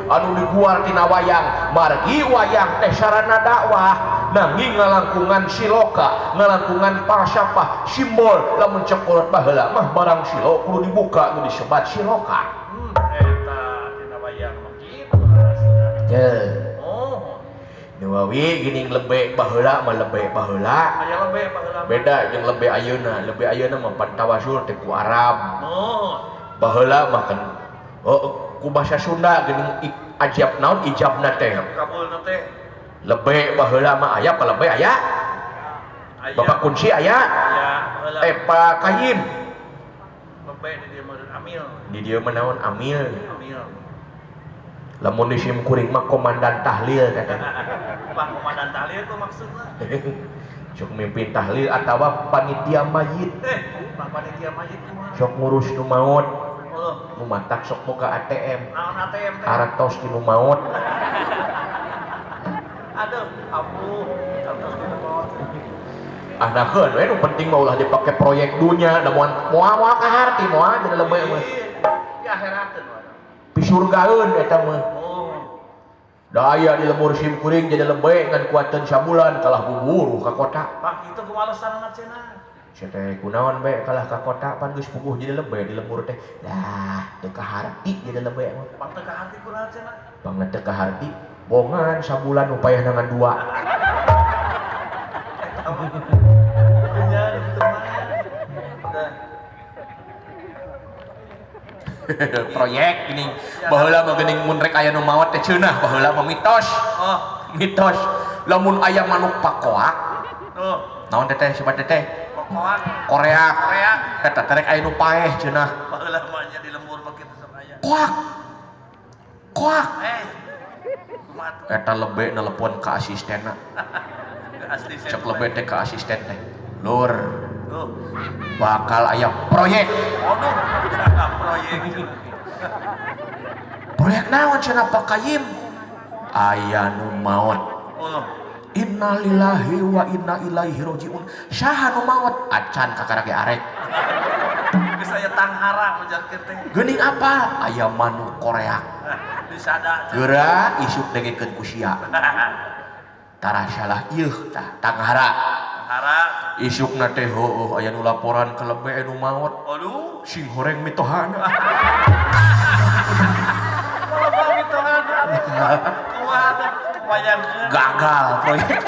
anu diguar tina wayang margi wayang teh sarana dakwah nanging ngalangkungan siloka ngalangkungan pasyapah simbol lamun cekolot baheula mah barang silo kudu dibuka nu disebat siloka eta tina wayang mah kitu rasana oh Dewawi geuning lebe baheula mah lebe baheula aya lebe baheula beda jeung lebe ayeuna mah pantawasul teh ku Arab oh baheula mah kan ku bahasa Sunda geuning ajab naon ijabna teh kabulna teh lebe baheula mah aya pa lebe aya Bapak kunci aya Pak Kayim lebe di dieu mah amil di dieu mah naon amil amil lamun di sim kuring mah komandan tahlil katanya Pak komandan tahlil itu maksudna sok mimpin tahlil atawa panitia mayit Pak panitia mayit kumaha sok ngurus nu maut oh nu matak sok boga ATM naon ATM teh aratos di nu maut aduh apuh aduh kita maut anakeun we nu penting mah ulah dipake proyek dunya da moal kaharti moal jadi lebe mah di akhirateun pisurgaeun eta mah oh daya di lemur sim kuring jadi lebe ngan kuateun sabulan kalah buburu ka kota Pak itu kumaha alasanna cenah sia teh kunaon be kalah ka kota pan geus puguh jadi lebe di lembur teh dah teu kaharti jadi lebe mah Pak teu kahati kunaha cenah banget teu kaharti bongan sabulan upayah nangan dua nya itu mah udah proyek gini baheula mah geuning mun rek aya nu maot teh ceunah baheula mah mitos oh mitos lamun aya manuk pakoak tuh naon teh sibat teh kokoan Korea Korea eta teh rek aya nu paeh ceunah baheula mah nya di lembur mah kitu sok aya koak koak kumaha tuh eta lebe nelepon ka asistenna asisten cek lebe teh ka asisten teh lur tuh bakal aya proyek waduh proyek proyek naon cenah Pak Kayim aya nu maot oh innalillahi wa inna ilaihi rajiun saha nu maot acan kakarage arek geus aya tanghara menjarkeun teh geuning apa aya manuk Korea disada geura isuk dengekeun ku sia tara salah ieu tah tanghara tanghara isukna teh heueuh aya nu laporan ke lebe nu maot aduh sing horeng mitohana kalau bang itu ada kumaha tuh bayangkeun gagal proyek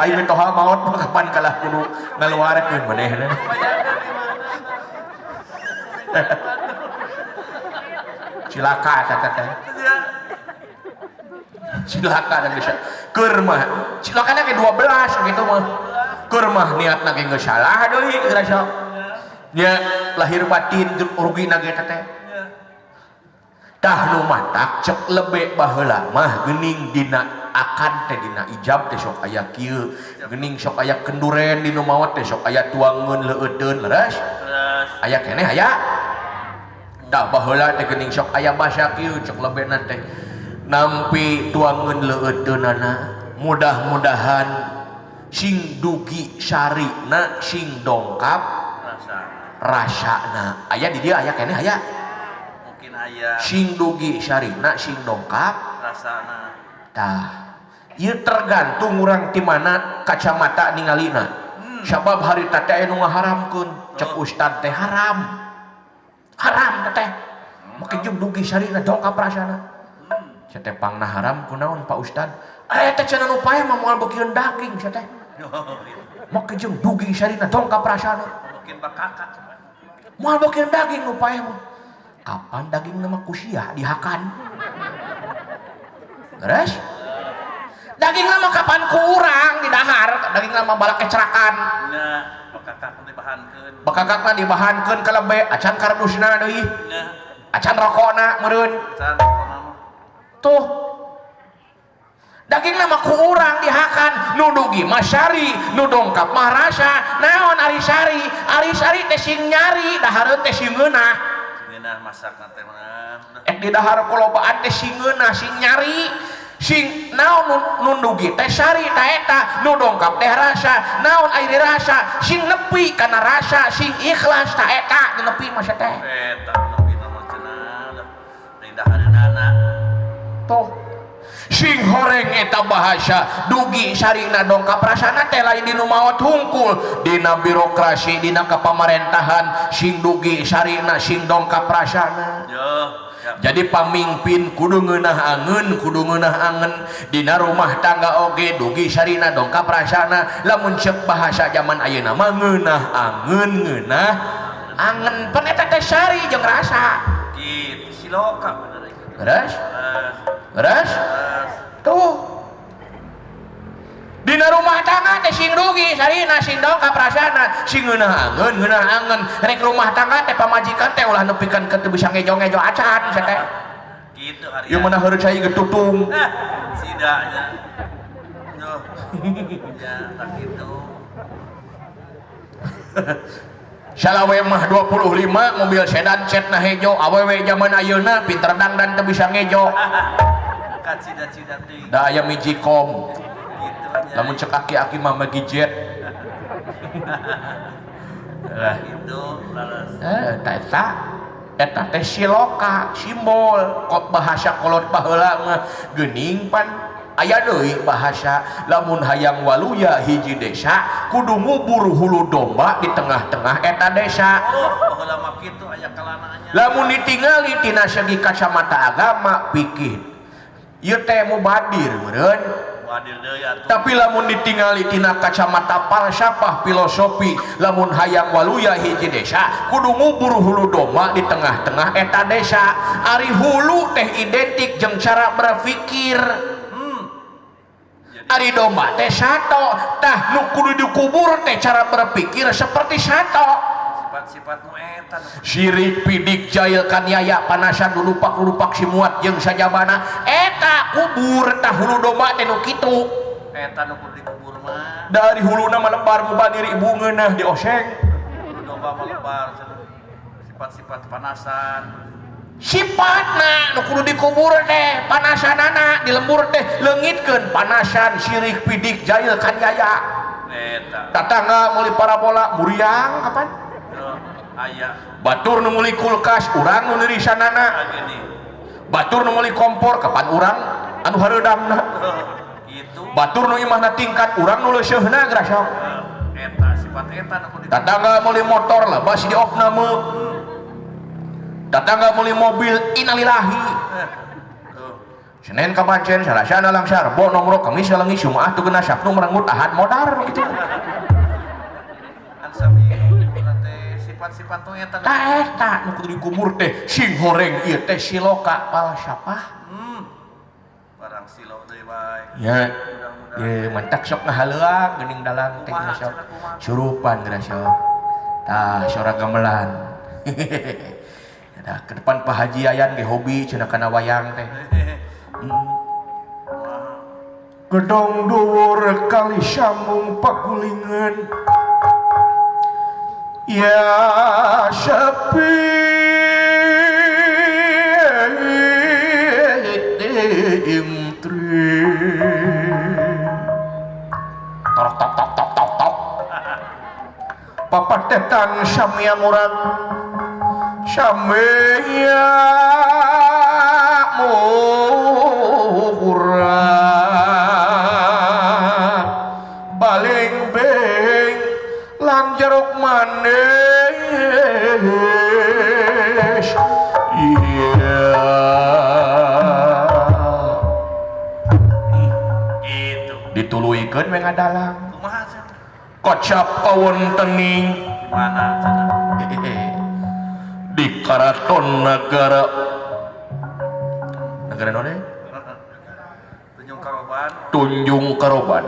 ayo mitoha maot mah kapan kalah kudu ngaluarekeun manehna bayangkeun di mana cilaka kata teh cilaka dan geus keur mah cilakana ke 12 gitu mah keur mah niatna ge geus salah deui rasa nya lahir batin rugi na ge teh tah nu matak cek lebe baheula mah geuning dina akan teh dina ijab teh sok aya kieu geuning sok aya kenduren di nu maot teh sok aya tuangeun leueuteun leres aya keneh aya dah baheula teh geuning sok aya basa kieu cek lebena teh nampi tuangeun leueuteunana mudah-mudahan sing dugi sarina sing dongkap rasana aya di dieu aya keneh aya mungkin aya sing dugi sarina sing dongkap rasana tah ieu tergantung urang ti mana kacamata ningalina sabab harita teh anu ngaharamkeun cek ustad teh haram teh make jeung dugi sarina dongkap rasana sia teh pangna haram kunaon Pak Ustad eta cenah nu paeh mah moal beukeun daging sia teh make jeung dugi sarina dongkap rasana mungkin bakakak moal beukeun daging nu paeh mah kapan dagingna mah kusia dihakan beres dagingna mah kapan ku urang di dahar dagingna mah balak kecerakan nah bakakak dibahankeun bakakakna dibahankeun ka lebe acan kardusna deui nah acan rokokna meureun can kono tuh dagingna mah ku urang dihakan nu dugi mah sari nu dongkap mah rasa naon ari sari teh sing nyari dahareun teh sing ngeunah ngeunah masakna teh mah ek di dahar kolobaan teh sing ngeunah sing nyari sing naon nu dugi teh sari ta eta nu dongkap teh rasa naon ari rasa sing nepi kana rasa sing ikhlas ta eta nu nepi mah teh eta nepi nomor cenah deui dahareunana toh sing horeng eta bahasa dugi sarina dongkap rasana teh lain dinu maot hungkul dina birokrasi dina kapamarentahan sing dugi sarina sing dongkap rasana jadi pamimpin kudu ngeunah angen dina rumah tangga oge dugi sarina dongkap rasana lamun ceuk bahasa zaman ayeuna mah ngeunah angen peneta teh sari jeung rasa gitu siloka bener beres tuh dina rumah tangga teh sing rugi sarina sing dongkap rasana sing ngeunah angen rek rumah tangga teh pamajikan teh ulah nepikeun ke teu bisa ngejo-ngejo acan sia teh gitu hari ieu meunah heureuk saya getutung sidanya duh ya tak gitu salawe mah 25 mobil sedan cetna hejo awewe zaman ayeuna pinter dangdan teu bisa ngejo kan cida-cida teuing da aya mijikom gitu aja lamun cek aki-aki mah magi jet gitu laras eta teh siloka simbol kok bahasa kolot baheula mah geuning pan aya deui bahasa lamun hayang waluya hiji desa kudu ngubur hulu domba di tengah-tengah eta desa baheula mah kitu aya kalananya lamun ditingali tina segi kacamata agama pikir ieu teh mubadir meureun wadir deui atuh tapi lamun ditingali tina kacamata falsafah filosofi lamun hayang waluya hiji desa kudu ngubur hulu domba di tengah-tengah eta desa ari hulu teh identik jeung cara berpikir ari domba teh sato tah nu kudu dikubur teh cara berpikir seperti sato sifat-sifat nu eta syirik pidik jahil kaniaya panasan lulupak simuat jeung sajabana eta kubur tah hulu domba teh nu kitu eta nu kudu dikubur mah dari huluna malebar mubadir ibu ngeunah di oseng domba malebar sifat-sifat panasan sifatna nu kudu dikubur teh panasanana di lembur teh leungitkeun panasan syirik pidik jahil kaniaya eta tatangga meuli parabola muriang kapan aya batur nu meuli kulkas urang nu nirisanana gini batur nu meuli kompor kapan urang anu hareudangna itu batur nu imahna tingkat urang nu leuseuhna grasa eta sifat eta nu kudu tatangga meuli motor lah basi diopna meuh tatangga meuli mobil innalillahi Senin kapancen salasana langsar bo nomor Kamis leungis Jumaah teu geuna Sabtu merenggut Ahad modar gitu kan sami teh sifat-sifat nu eta eta nu kudu dikubur teh sing horeng ieu teh siloka falsafah barang silo deui bae ya ye mantak sok ngahaleuak geuning dalang teh sok surupan geura sok tah sora gamelan dah ke depan Pak Haji Yayan ge hobi cenah kana wayang teh gedong dhuwur kali sambung pagulingan ya sepi imtri tok tok tok tok tok tok papatetan samia murad samia murad baling beng lang jeruk manis iya gitu dituluikeun we ngadalang kumaha cenah kocap pawontening mana cenah di karaton negara none Tunjung Karoban Tunjung Karoban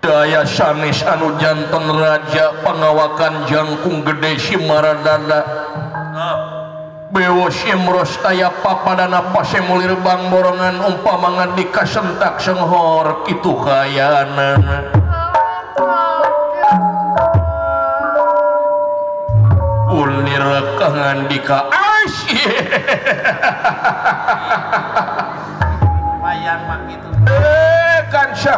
daya sanes anu janten raja pangawakan jangkung gede Simaradada bewo simros aya papadana pasemulir bang borongan umpamangan dikasentak senghor kitu kayanana unir kangandika asyik lumayan mah gitu kansya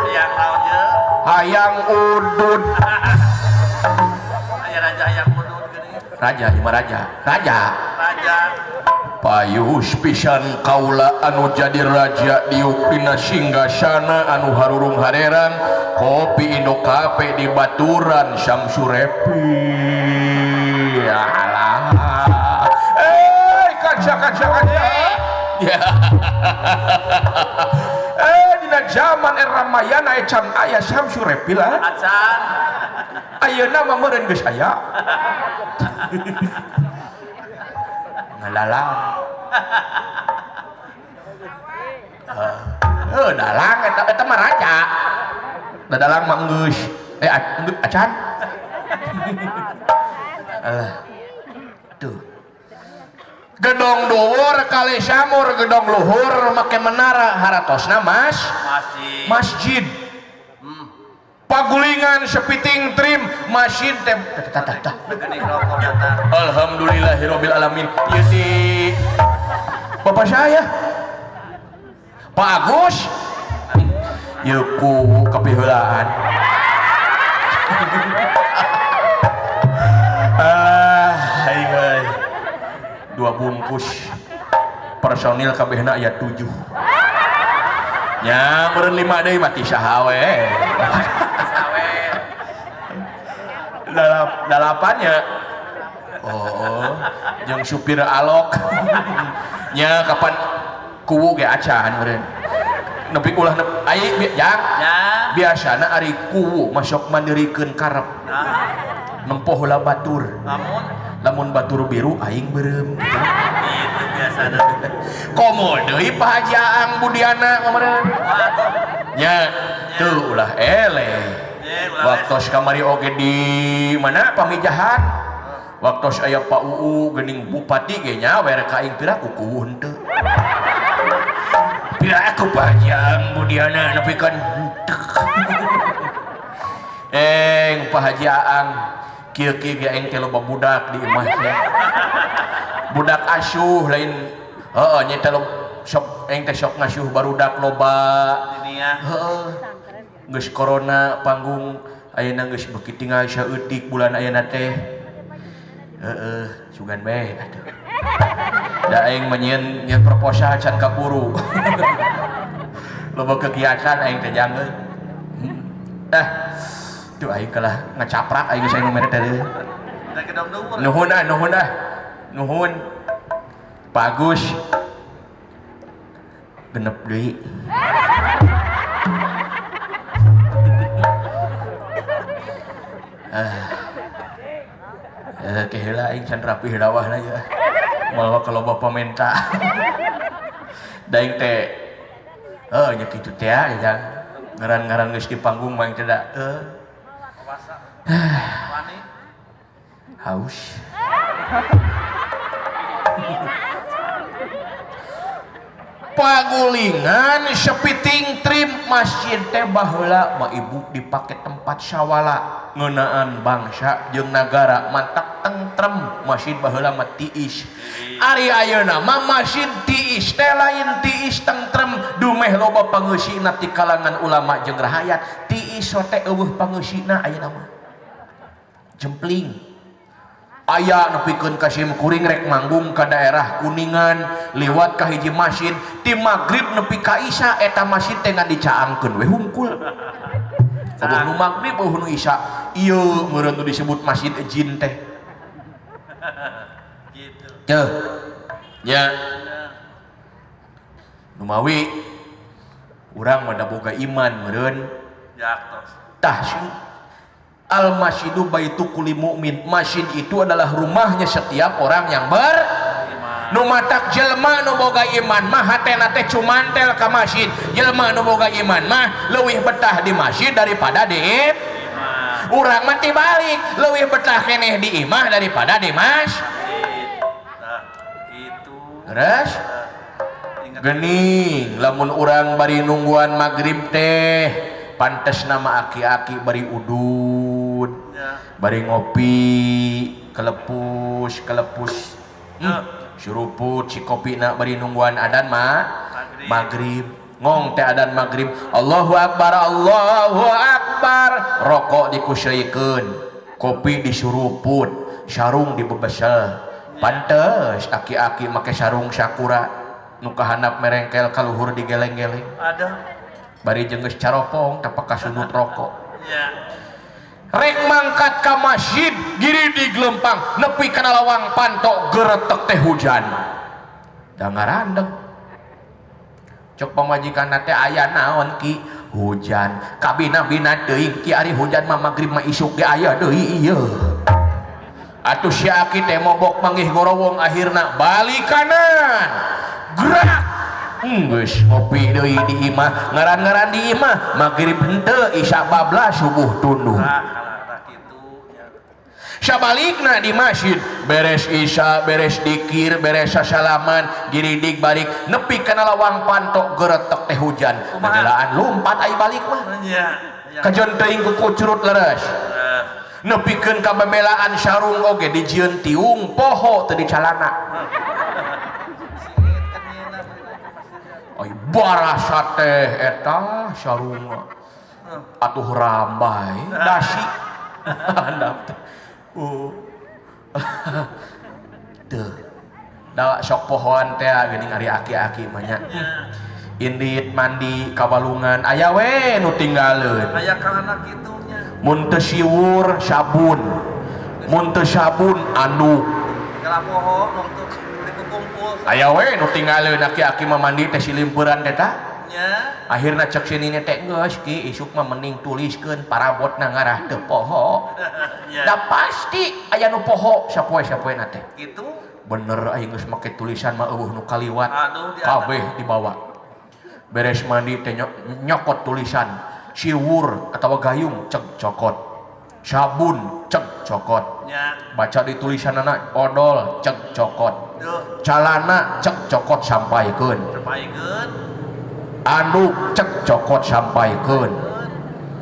yang lautnya hayang udud aya raja hayang raja raja payus pisan kaula anu jadi raja di upina singgasana anu harurung harerang kopi Indo Cafe di Baturan Syamsurepi alah kaca ya dina zaman Ramayana can aya Syamsurepi lah acan ayeuna mah meureun geus aya ngalalang dalang eta mah raja dalang mah geus acan tuh gedong dhuwur kali samur gedong luhur make menara haratosna masjid pagulingan sepiting trim masjid teh alhamdulillahirabbil alamin ieu si bapak saya Pak Agus ieu ku kapiheulaan dua bungkus personil kabehna aya 7 nya meureun 5 deui mati saha we dalapannya jeung supir alok nya kapan kuwu ge acan meureun nepi ulah ai jang biasana ari kuwu masuk mandirikeun karep nempoh heula batur lamun batur biru aing beureum gitu. Itu biasana. Komo deui Pak Haji Aang Budiana kemarin. Nya teu ulah waktos kamari oge di mana pamijahan. Waktos aya Pak Uu geuning bupati ge nya wer ka aing pira kukuh henteu. Pira aku Pak Haji Aang Budiana nepikeun henteu. Pak Haji Aang kieu-kieu ge aing teh loba budak di imah teh. Budak asuh lain nya teh sok aing teh sok ngasuh barudak loba. Geus corona panggung ayeuna geus beuki tinggal saeutik bulan ayeuna teh. Sugan bae atuh. Da aing menyeun nyeun proposal can kaburu. Loba kegiatan aing teh janggeun. Tuh aing kalah ngacaprak aing geus aya nu mere teh. Nuhun bagus genep deui keheula aing can rapih dawahna ya moal kaloba pamenta da aing teh nya kitu teh ya ngaran-ngaran geus di panggung mah teh da haus pagulingan sepiting trim masjid teh baheula mah ibu dipake tempat syawala ngeunaan bangsa jeung nagara mantak tentrem masjid baheula mah tiis ari ayeuna mah masjid tiis teh lain tiis tentrem dumeh loba pangeusina ti kalangan ulama jeung rahayat tiis teh eueuh pangeusina ayeuna mah jempling aya nepikeun ka Simkuring rek manggung ka daerah Kuningan liwat ka hiji masjid ti magrib nepi ka isya eta masjid teh ngan dicaangkeun we hungkul sabab nu magrib nu isya ieu meureun nu disebut masjid jin teh gitu nya nu mawi urang mah da boga iman meureun jaktos tah Al-Masjidu baitu kulli mu'min. Masjid itu adalah rumahnya setiap orang yang beriman. Nu matak jelema nu boga iman mah hatena teh cumantel ka masjid. Jelema nu boga iman mah leuwih betah di masjid daripada di imah. Urang mah tibalik, leuwih betah keneh di imah daripada di masjid. Itu. Terus geuning lamun urang bari nungguan magrib teh pantes nama aki-aki bari udud bari ngopi kelepus suruput si kopi nak bari nungguan adan maghrib ngong teh adan maghrib Allahu Akbar rokok dikusyeikeun kopi disuruput sarung dibebesel pantes aki-aki make sarung sakura nu kahandap merengkel kaluhur digeleng-geleng Aduh. bari jeung geus caropong tepak kasunut rokok Ya. rek mangkat ka masjid giridig lempang nepi kana lawang pantok geretek teh hujan da ngarandeg cok pamajikan teh aya naon ki hujan kabina-bina teuing ki ari hujan mah magrib mah isuk ge aya deui ieu atuh si aki teh mobok manggih gorowong akhirna balik kanan gerak geus ngopi deui di imah ngaran-ngaran di imah magrib henteu isya bablas subuh tunduh Nah, gitu ya. sabalikna di masjid beres isya beres dikir beres sasalaman giridig balik nepi kana lawang pantok geretek teh hujan belaan lumpat ai balik mah Ya. Ya. kajon teuing ku curut leres nepikeun ka bebelaan sarung oge dijieun tiung poho teu dicalana ai barasa teh eta sarung atuh rambai dasi handap teh teu da sok pohoan teh geuning ari aki-aki mah nya indit mandi kawalungan aya we nu tinggaleun Aya kalana kitunya. mun teu siwur sabun mun teu sabun anduk Kala poho untuk dikumpul. aya we nu tinggaleun aki-aki mah mandi teh silimpeuran teh tah Ya. akhirna cek sinine teh geus ki isuk mah mending tuliskeun parabotna ngarah teu poho Ya. da pasti aya nu poho sapoe-sapoena teh Gitu. bener aing geus make tulisan mah eueuh nu kaliwat Aduh, di atas. kabeh dibawa beres mandi teh nyokot tulisan siwur atawa gayung cek cokot sabun cek cokot Ya. baca di tulisanana odol cek cokot Duh. calana cek cokot sampaikeun Terbaikeun. anduk cek cokot sampaikeun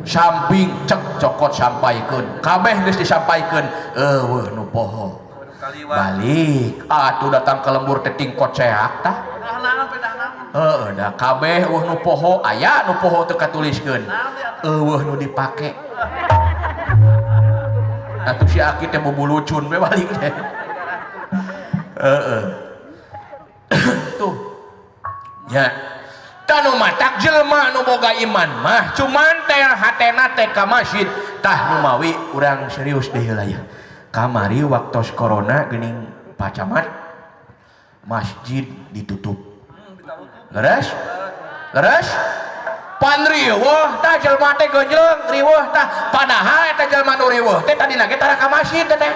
samping cek cokot sampaikeun kabeh geus disampaikeun eueuh nu poho Kaliwat. balik atuh datang ke lembur teh tingkot seak tah Pedahangan, pedahangan. heeh da kabeh eueuh nu poho aya nu poho teu katuliskeun Nah, di atas. eueuh nu dipake atuh si aki teh bubulucun we balik teh heeh tuh ya tanu matak jelema nu boga iman mah cuman teh hatena teh ka masjid tah nu mawi urang serius deui heula ya kamari waktos corona geuning pacamat masjid ditutup leres leres pan riweuh tah jelema teh gonjleung riweuh tah padahal eta jelema nu riweuh teh tadina ge tara ka masjid teh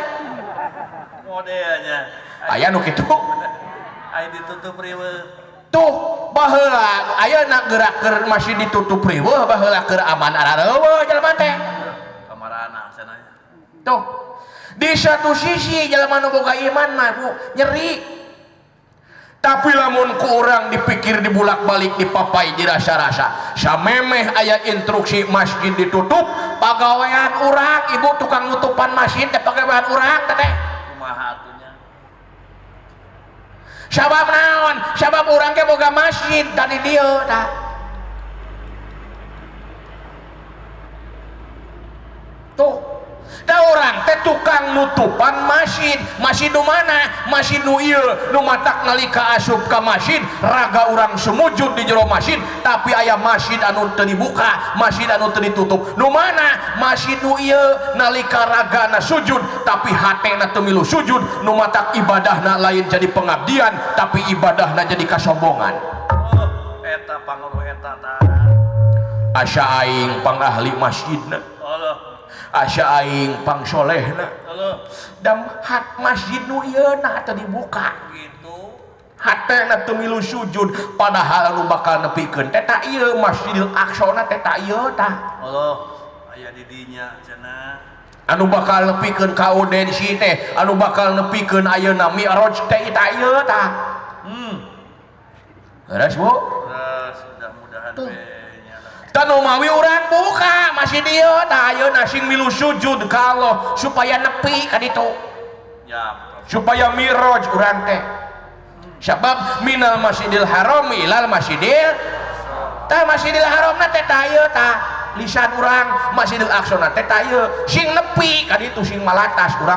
Modelnya. aya nu kitu Ai ditutup riweuh. tuh baheula ayeuna gerak keur masjid ditutup riweuh baheula keur aman arareueuh jelema teh Kamarana cenah. tuh di satu sisi jelema nu boga iman mah Bu nyeri tapi lamun ku urang dipikir dibulak-balik dipapai dirasa-rasa samemeh aya instruksi masjid ditutup pagawean urang ibu tukang nutupan masjid teh pagawean urang teh Kumaha atunya? sabab naon sabab urang ge boga masjid tadi dieu tah tuh da urang teh tukang nutupan masjid masjid nu mana masjid nu ieu nu matak nalika asup ka masjid raga urang sumujud di jero masjid tapi aya masjid anu teu dibuka masjid anu teu ditutup nu mana masjid nu ieu nalika ragana sujud tapi hatena teu milu sujud nu matak ibadahna lain jadi pengabdian tapi ibadahna jadi kasombongan Oh, eta panguruh eta tah. asa aing pang ahli masjidna Allah. asa aing pang solehna Allah. dan hat masjid nu ieuna teu dibuka Gitu. hatena teu milu sujud padahal anu bakal nepikeun teh ta ieu Masjidil Aqsa teh ta ieu tah Allah. Aya di dinya cenah. anu bakal nepikeun ka audensi teh anu bakal nepikeun ayeuna Mi'raj teh ta ieu tah beres Bu Terus mudah-mudahan Tuh. nya. tanu mawi urang buka masjid ieu tah ayeuna sing milu sujud ka Allah supaya nepi ka ditu Ya. supaya Mi'raj urang teh sabab minal masjidil haram ilal masjidil tah masjidil haram na teh tah ieu tah lisan urang masjidil aqsa na teh tah ieu sing nepi ka ditu sing malatas urang